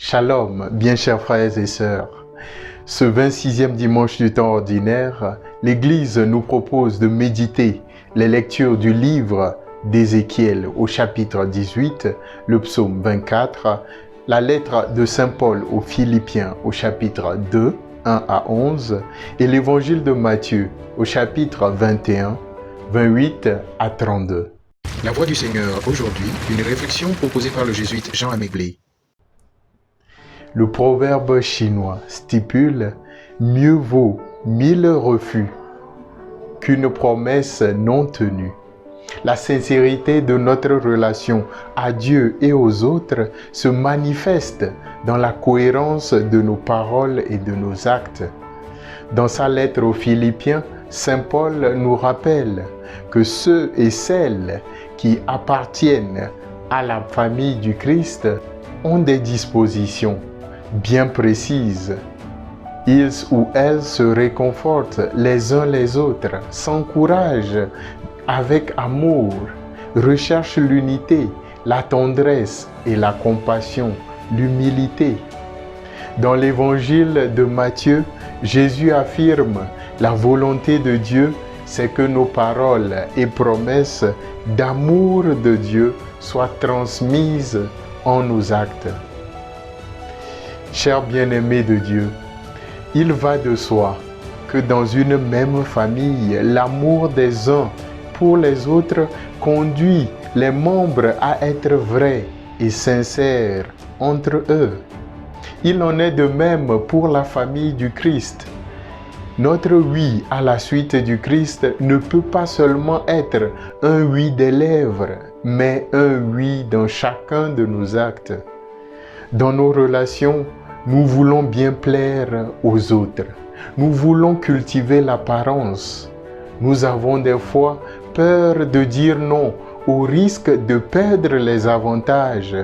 Shalom, bien chers frères et sœurs. Ce 26e dimanche du temps ordinaire, l'Église nous propose de méditer les lectures du livre d'Ézéchiel au chapitre 18, le psaume 24, la lettre de Saint Paul aux Philippiens au chapitre 2, 1 à 11, et l'évangile de Matthieu au chapitre 21, 28 à 32. La Voix du Seigneur aujourd'hui, une réflexion proposée par le jésuite Jean Améblé. Le proverbe chinois stipule « Mieux vaut 1000 refus qu'une promesse non tenue ». La sincérité de notre relation à Dieu et aux autres se manifeste dans la cohérence de nos paroles et de nos actes. Dans sa lettre aux Philippiens, Saint Paul nous rappelle que ceux et celles qui appartiennent à la famille du Christ ont des dispositions bien précises. Ils ou elles se réconfortent les uns les autres, s'encouragent avec amour, recherchent l'unité, la tendresse et la compassion, l'humilité. Dans l'évangile de Matthieu, Jésus affirme « La volonté de Dieu, c'est que nos paroles et promesses d'amour de Dieu soient transmises en nos actes. » Chers bien-aimés de Dieu, il va de soi que dans une même famille, l'amour des uns pour les autres conduit les membres à être vrais et sincères entre eux. Il en est de même pour la famille du Christ. Notre oui à la suite du Christ ne peut pas seulement être un oui des lèvres, mais un oui dans chacun de nos actes. Dans nos relations, nous voulons bien plaire aux autres. Nous voulons cultiver l'apparence. Nous avons des fois peur de dire non au risque de perdre les avantages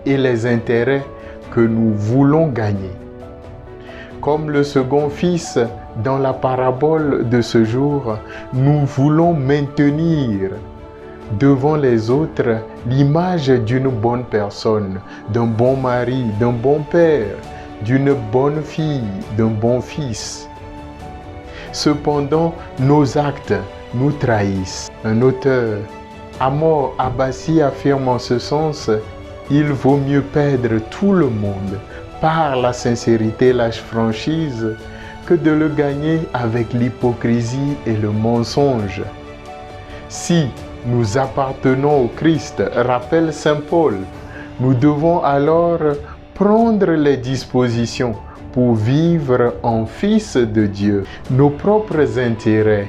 et les intérêts que nous voulons gagner. Comme le second fils dans la parabole de ce jour, nous voulons maintenir devant les autres l'image d'une bonne personne, d'un bon mari, d'un bon père, d'une bonne fille, d'un bon fils. Cependant, nos actes nous trahissent. Un auteur, Amor Abbasi, affirme en ce sens « Il vaut mieux perdre tout le monde par la sincérité et la franchise que de le gagner avec l'hypocrisie et le mensonge. » Si nous appartenons au Christ, rappelle Saint Paul, nous devons alors prendre les dispositions pour vivre en fils de Dieu. Nos propres intérêts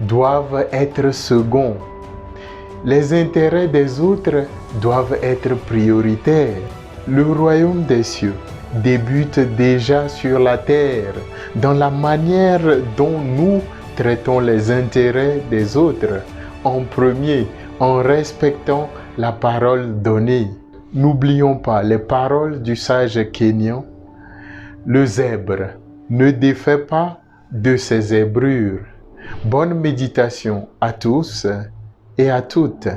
doivent être seconds. Les intérêts des autres doivent être prioritaires. Le royaume des cieux débute déjà sur la terre dans la manière dont nous traitons les intérêts des autres. En premier, en respectant la parole donnée. N'oublions pas les paroles du sage kényan. Le zèbre ne défait pas de ses zèbrures. Bonne méditation à tous et à toutes.